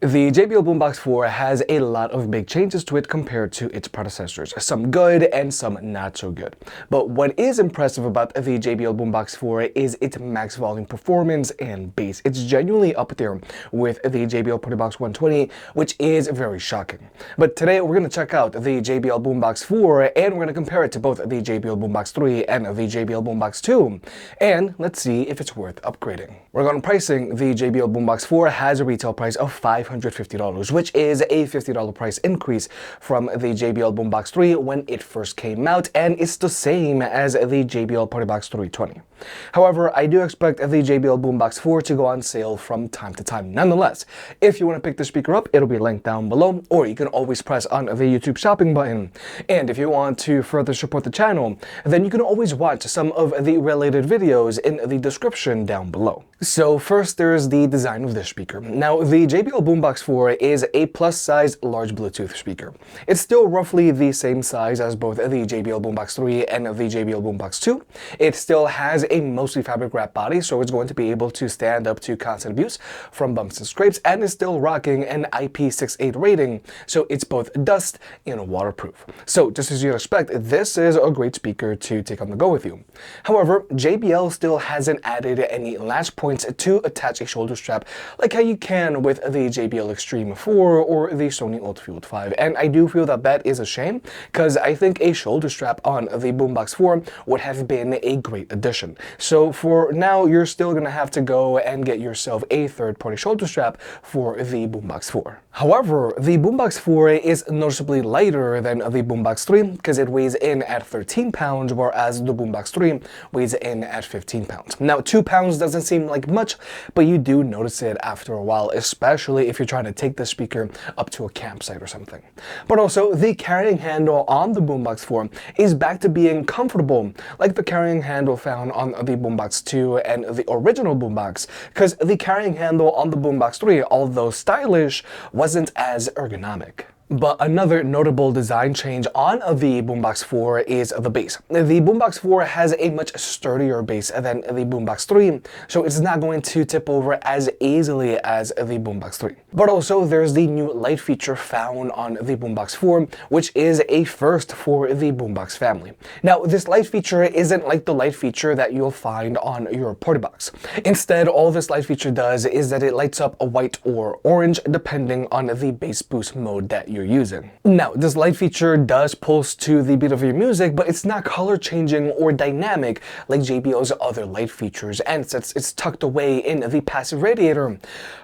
The JBL Boombox 4 has a lot of big changes to it compared to its predecessors, some good and some not so good. But what is impressive about the JBL Boombox 4 is its max volume performance and bass. It's genuinely up there with the JBL PartyBox 120, which is very shocking. But today we're going to check out the JBL Boombox 4 and we're going to compare it to both the JBL Boombox 3 and the JBL Boombox 2, and let's see if it's worth upgrading. Regarding pricing, the JBL Boombox 4 has a retail price of $550, which is a $50 price increase from the JBL Boombox 3 when it first came out, and it's the same as the JBL PartyBox 320. However, I do expect the JBL Boombox 4 to go on sale from time to time. Nonetheless, if you want to pick the speaker up, it'll be linked down below, or you can always press on the YouTube shopping button. And if you want to further support the channel, then you can always watch some of the related videos in the description down below. So first, there's the design of this speaker. Now, the JBL Boombox 4 is a plus-size large Bluetooth speaker. It's still roughly the same size as both the JBL Boombox 3 and the JBL Boombox 2. It still has a mostly fabric wrap body, so it's going to be able to stand up to constant abuse from bumps and scrapes, and is still rocking an IP68 rating, so it's both dust and waterproof. So just as you'd expect, this is a great speaker to take on the go with you. However, JBL still hasn't added any latch points to attach a shoulder strap like how you can with the JBL Extreme 4 or the Sony Ultrafield 5, and I do feel that that is a shame, because I think a shoulder strap on the Boombox 4 would have been a great addition. So for now, you're still gonna have to go and get yourself a third-party shoulder strap for the Boombox 4. However, the Boombox 4 is noticeably lighter than the Boombox 3 because it weighs in at 13 pounds, whereas the Boombox 3 weighs in at 15 pounds. Now, 2 pounds doesn't seem like much, but you do notice it after a while, especially if you're trying to take the speaker up to a campsite or something. But also, the carrying handle on the Boombox 4 is back to being comfortable, like the carrying handle found on the Boombox 2 and the original Boombox, because the carrying handle on the Boombox 3, although stylish, wasn't as ergonomic. But another notable design change on the Boombox 4 is the bass. The Boombox 4 has a much sturdier bass than the Boombox 3, so it's not going to tip over as easily as the Boombox 3. But also, there's the new light feature found on the Boombox 4, which is a first for the Boombox family. Now, this light feature isn't like the light feature that you'll find on your PartyBox. Instead, all this light feature does is that it lights up a white or orange depending on the bass boost mode that you're using. Now, this light feature does pulse to the beat of your music, but it's not color changing or dynamic like JBL's other light features, and it's tucked away in the passive radiator.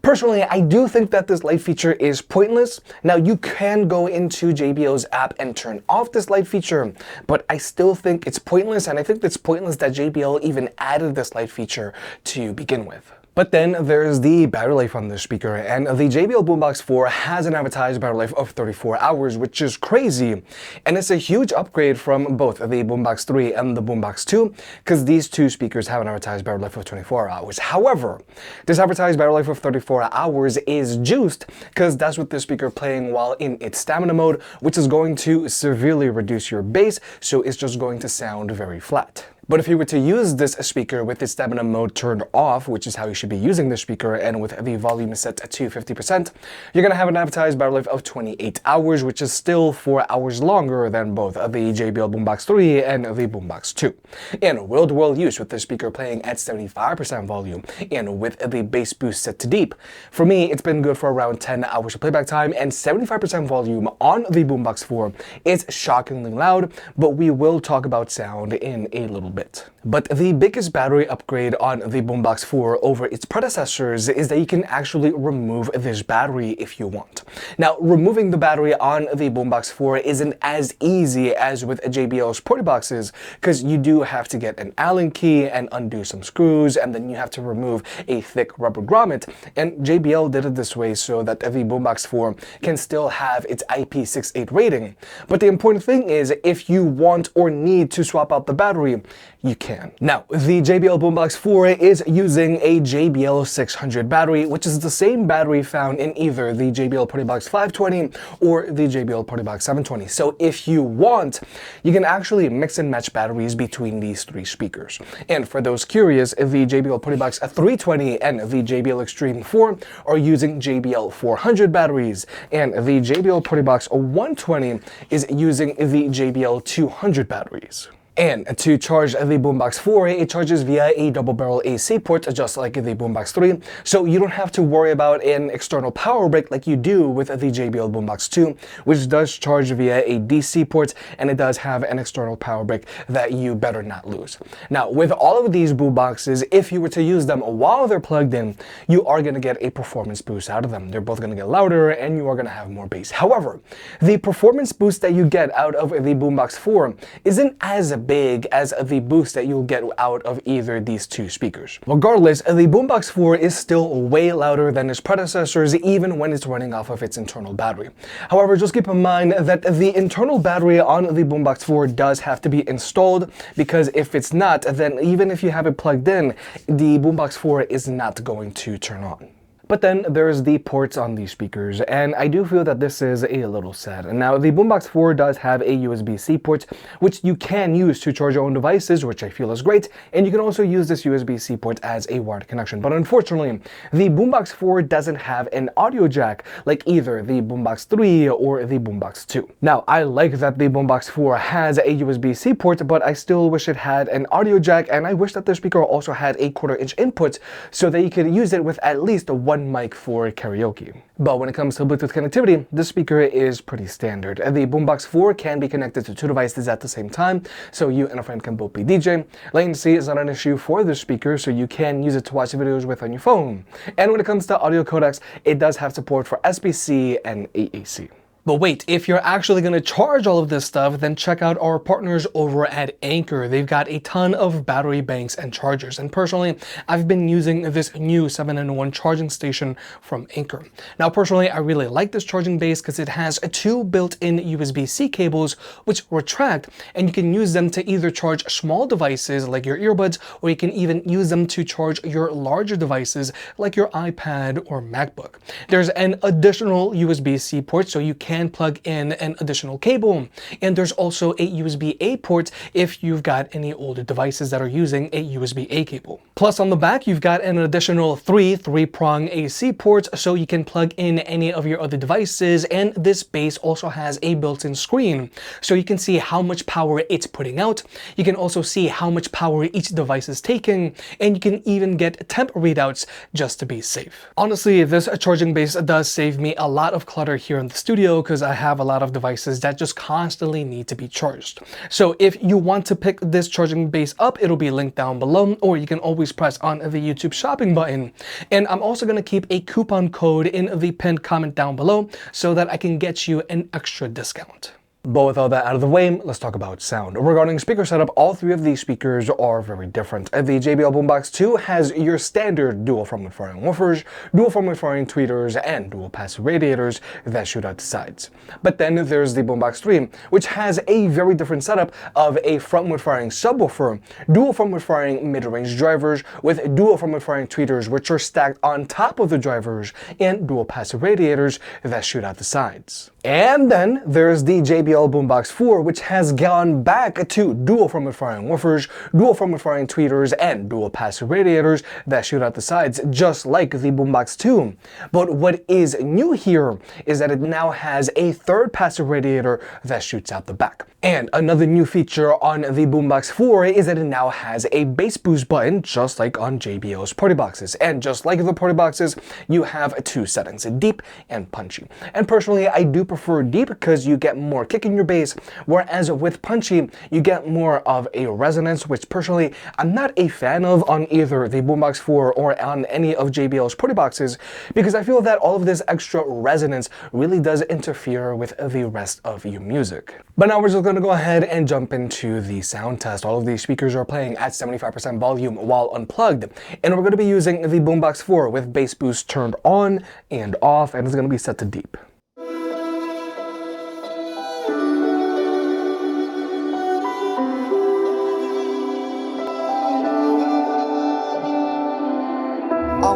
Personally, I do think that this light feature is pointless. Now, you can go into JBL's app and turn off this light feature, but I still think it's pointless, and I think it's pointless that JBL even added this light feature to begin with. But then there's the battery life on this speaker, and the JBL Boombox 4 has an advertised battery life of 34 hours, which is crazy. And it's a huge upgrade from both the Boombox 3 and the Boombox 2, because these two speakers have an advertised battery life of 24 hours. However, this advertised battery life of 34 hours is juiced, because that's with the speaker playing while in its stamina mode, which is going to severely reduce your bass, so it's just going to sound very flat. But if you were to use this speaker with its stamina mode turned off, which is how you should be using this speaker, and with the volume set to 50%, you're going to have an advertised battery life of 28 hours, which is still 4 hours longer than both the JBL Boombox 3 and the Boombox 2. In world-to-world use with the speaker playing at 75% volume and with the bass boost set to deep, for me, it's been good for around 10 hours of playback time, and 75% volume on the Boombox 4 is shockingly loud, but we will talk about sound in a little bit. But the biggest battery upgrade on the Boombox 4 over its predecessors is that you can actually remove this battery if you want. Now, removing the battery on the Boombox 4 isn't as easy as with JBL's PartyBoxes, because you do have to get an Allen key and undo some screws, and then you have to remove a thick rubber grommet, and JBL did it this way so that the Boombox 4 can still have its IP68 rating. But the important thing is, if you want or need to swap out the battery, you can. can. Now, the JBL Boombox 4 is using a JBL 600 battery, which is the same battery found in either the JBL PartyBox 520 or the JBL PartyBox 720. So if you want, you can actually mix and match batteries between these three speakers. And for those curious, the JBL PartyBox 320 and the JBL Extreme 4 are using JBL 400 batteries, and the JBL PartyBox 120 is using the JBL 200 batteries. And to charge the Boombox 4, it charges via a double barrel AC port, just like the Boombox 3, so you don't have to worry about an external power brick like you do with the JBL Boombox 2, which does charge via a DC port, and it does have an external power brick that you better not lose. Now, with all of these boomboxes, if you were to use them while they're plugged in, you are going to get a performance boost out of them. They're both going to get louder, and you are going to have more bass. However, the performance boost that you get out of the Boombox 4 isn't as big as the boost that you'll get out of either these two speakers. Regardless, the Boombox 4 is still way louder than its predecessors, even when it's running off of its internal battery. However, just keep in mind that the internal battery on the Boombox 4 does have to be installed, because if it's not, then even if you have it plugged in, the Boombox 4 is not going to turn on. But then there's the ports on these speakers, and I do feel that this is a little sad. Now, the Boombox 4 does have a USB-C port, which you can use to charge your own devices, which I feel is great, and you can also use this USB-C port as a wired connection. But unfortunately, the Boombox 4 doesn't have an audio jack like either the Boombox 3 or the Boombox 2. Now, I like that the Boombox 4 has a USB-C port, but I still wish it had an audio jack, and I wish that the speaker also had a 1/4-inch input so that you could use it with at least one mic for karaoke. But when it comes to Bluetooth connectivity, this speaker is pretty standard. The Boombox 4 can be connected to two devices at the same time, so you and a friend can both be DJ. Latency is not an issue for this speaker, so you can use it to watch videos with on your phone. And when it comes to audio codecs, it does have support for SBC and AAC. But wait, if you're actually going to charge all of this stuff, then check out our partners over at Anker. They've got a ton of battery banks and chargers, and personally, I've been using this new 7-in-1 charging station from Anker. Now, personally, I really like this charging base because it has two built-in USB-C cables which retract, and you can use them to either charge small devices like your earbuds, or you can even use them to charge your larger devices like your iPad or MacBook. There's an additional USB-C port, so you can plug in an additional cable, and there's also a USB-A port if you've got any older devices that are using a USB-A cable. Plus, on the back, you've got an additional three-prong AC ports, so you can plug in any of your other devices, and this base also has a built-in screen, so you can see how much power it's putting out. You can also see how much power each device is taking, and you can even get temp readouts just to be safe. Honestly, this charging base does save me a lot of clutter here in the studio, because I have a lot of devices that just constantly need to be charged. So if you want to pick this charging base up, it'll be linked down below, or you can always press on the YouTube shopping button. And I'm also going to keep a coupon code in the pinned comment down below so that I can get you an extra discount. But with all that out of the way, let's talk about sound. Regarding speaker setup, all three of these speakers are very different. The JBL Boombox 2 has your standard dual front-mount firing woofers, dual front-mount firing tweeters, and dual passive radiators that shoot out the sides. But then there's the Boombox 3, which has a very different setup of a front-mount firing subwoofer, dual front-mount firing mid-range drivers with dual front-mount firing tweeters, which are stacked on top of the drivers, and dual passive radiators that shoot out the sides. And then there's the JBL Boombox 4, which has gone back to dual front-mount firing woofers, dual front-mount firing tweeters, and dual passive radiators that shoot out the sides, just like the Boombox 2. But what is new here is that it now has a third passive radiator that shoots out the back. And another new feature on the Boombox 4 is that it now has a bass boost button, just like on JBL's PartyBoxes. And just like the PartyBoxes, you have two settings, deep and punchy. And personally, I do prefer deep because you get more kick in your bass, whereas with punchy, you get more of a resonance, which personally, I'm not a fan of on either the Boombox 4 or on any of JBL's PartyBoxes, because I feel that all of this extra resonance really does interfere with the rest of your music. But now we're just going to go ahead and jump into the sound test. All of these speakers are playing at 75% volume while unplugged, and we're going to be using the Boombox 4 with bass boost turned on and off, and it's going to be set to deep.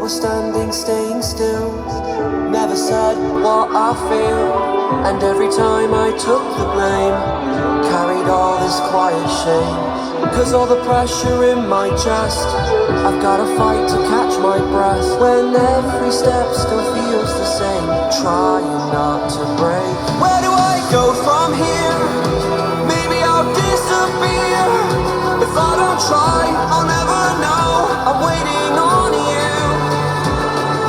was standing, staying still. Never said what I feel. And every time I took the blame, carried all this quiet shame. Cause all the pressure in my chest, I've gotta fight to catch my breath. When every step still feels the same, trying not to break. Where do I go from here? Maybe I'll disappear. If I don't try, I'll never know. I'm waiting on you.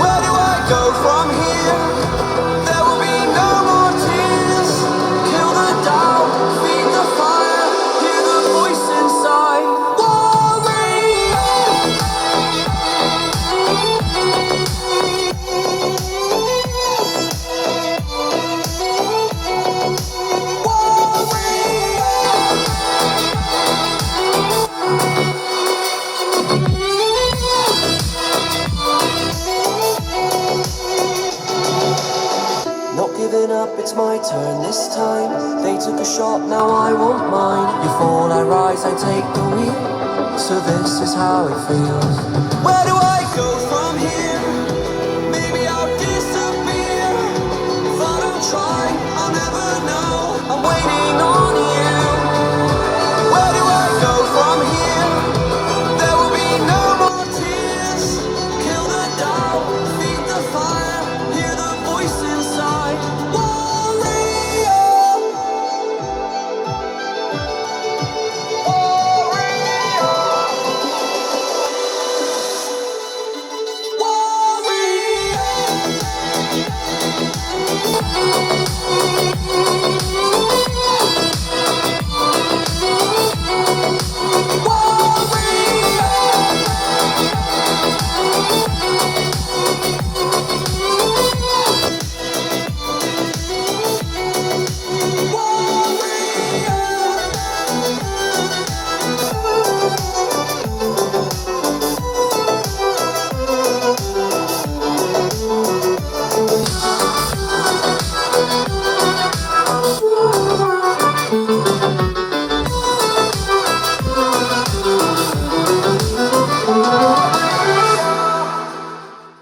Where do I go from here? There will be no more tears. Kill the doubt, feed the fire, hear the voice inside. Not giving up, it's my turn this time. They took a shot, now I want mine. You fall, I rise, I take the wheel. So this is how it feels. Where do I go from here? Maybe I'll disappear. If I don't try, I'll never know. I'm waiting on you. Where do I go from here? There will be no more tears. Kill the doubt, feed the fire, hear the voice inside.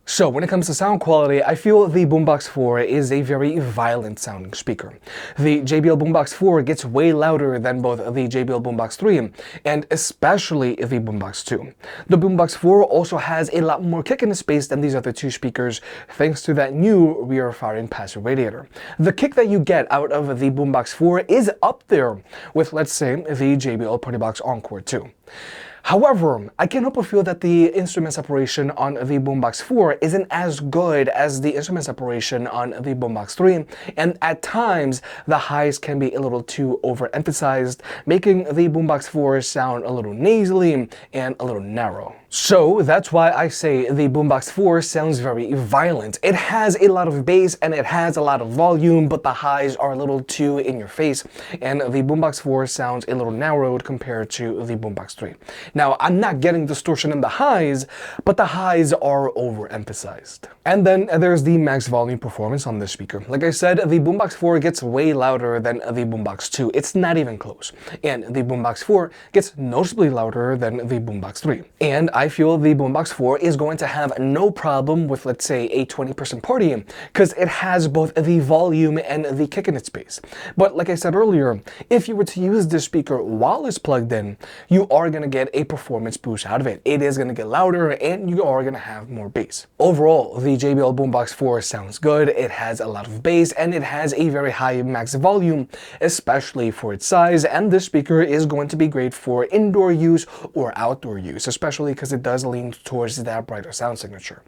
So when it comes to sound quality, I feel the Boombox 4 is a very violent sounding speaker. The JBL Boombox 4 gets way louder than both the JBL Boombox 3 and especially the Boombox 2. The Boombox 4 also has a lot more kick in the space than these other two speakers thanks to that new rear firing passive radiator. The kick that you get out of the Boombox 4 is up there with, let's say, the JBL PartyBox Encore 2. However, I can't help but feel that the instrument separation on the Boombox 4 isn't as good as the instrument separation on the Boombox 3, and at times the highs can be a little too overemphasized, making the Boombox 4 sound a little nasally and a little narrow. So that's why I say the Boombox 4 sounds very violent. It has a lot of bass and it has a lot of volume, but the highs are a little too in your face, and the Boombox 4 sounds a little narrowed compared to the Boombox 3. Now, I'm not getting distortion in the highs, but the highs are overemphasized. And then there's the max volume performance on this speaker. Like I said, the Boombox 4 gets way louder than the Boombox 2. It's not even close. And the Boombox 4 gets noticeably louder than the Boombox 3. And I feel the Boombox 4 is going to have no problem with, let's say, a 20% party, because it has both the volume and the kick in its bass. But like I said earlier, if you were to use this speaker while it's plugged in, you are going to get a performance boost out of it. It is going to get louder and you are going to have more bass. Overall, the JBL Boombox 4 sounds good. It has a lot of bass and it has a very high max volume, especially for its size, and this speaker is going to be great for indoor use or outdoor use, especially because it does lean towards that brighter sound signature.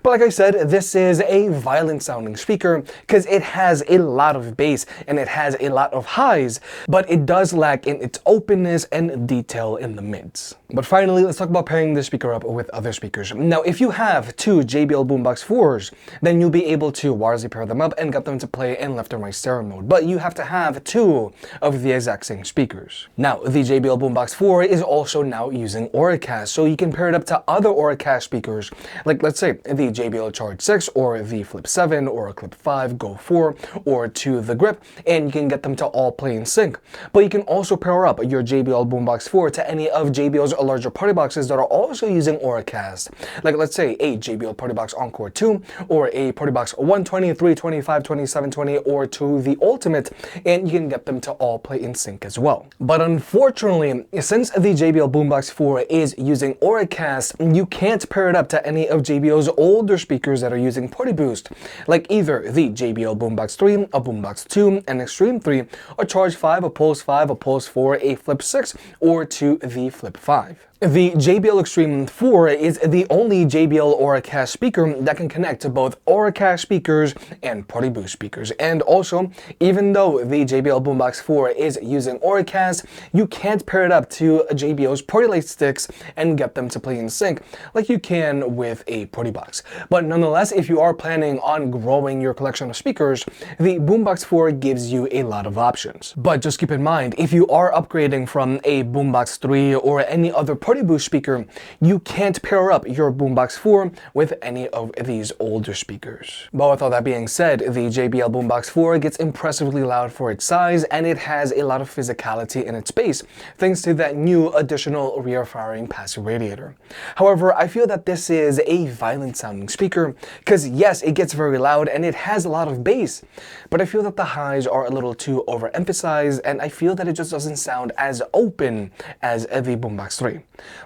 But like I said, this is a violent sounding speaker because it has a lot of bass and it has a lot of highs, but it does lack in its openness and detail in the mids. But finally, let's talk about pairing this speaker up with other speakers. Now, if you have two JBL Boombox 4s, then you'll be able to wirelessly pair them up and get them to play in left or right stereo mode, but you have to have two of the exact same speakers. Now, the JBL Boombox 4 is also now using Auracast, so you can pair pair it up to other Auracast speakers, like let's say the JBL Charge 6 or the Flip 7 or Clip 5 Go 4 or to the Grip, and you can get them to all play in sync. But you can also pair up your JBL Boombox 4 to any of JBL's larger party boxes that are also using Auracast, like let's say a JBL PartyBox Encore 2 or a PartyBox 120, 325, 2720 or to the Ultimate, and you can get them to all play in sync as well. But unfortunately, since the JBL Boombox 4 is using Auracast, you can't pair it up to any of JBL's older speakers that are using Party Boost, like either the JBL Boombox 3, a Boombox 2, an Extreme 3, a Charge 5, a Pulse 5, a Pulse 4, a Flip 6, or to the Flip 5. The JBL Extreme 4 is the only JBL Auracast speaker that can connect to both Auracast speakers and Party Boost speakers. And also, even though the JBL Boombox 4 is using Auracast, you can't pair it up to JBL's Party Light sticks and get them to play in sync like you can with a Party Box. But nonetheless, if you are planning on growing your collection of speakers, the Boombox 4 gives you a lot of options. But just keep in mind, if you are upgrading from a Boombox 3 or any other Party Boost speaker, you can't pair up your Boombox 4 with any of these older speakers. But with all that being said, the JBL Boombox 4 gets impressively loud for its size, and it has a lot of physicality in its bass, thanks to that new additional rear-firing passive radiator. However, I feel that this is a violent sounding speaker, because yes, it gets very loud and it has a lot of bass, but I feel that the highs are a little too overemphasized, and I feel that it just doesn't sound as open as the Boombox 3.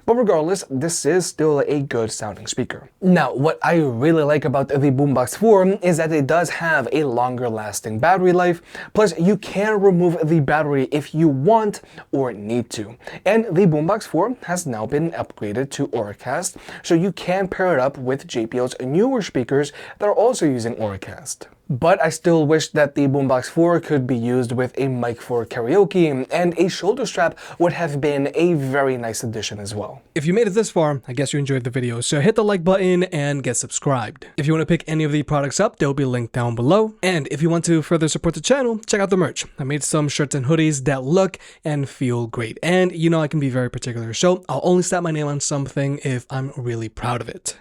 But regardless, this is still a good sounding speaker. Now, what I really like about the Boombox 4 is that it does have a longer lasting battery life, plus you can remove the battery if you want or need to. And the Boombox 4 has now been upgraded to Auracast, so you can pair it up with JBL's newer speakers that are also using Auracast. But I still wish that the Boombox 4 could be used with a mic for karaoke, and a shoulder strap would have been a very nice addition as well. If you made it this far, I guess you enjoyed the video, so hit the like button and get subscribed. If you want to pick any of the products up, they'll be linked down below. And if you want to further support the channel, check out the merch. I made some shirts and hoodies that look and feel great. And you know I can be very particular, so I'll only slap my name on something if I'm really proud of it.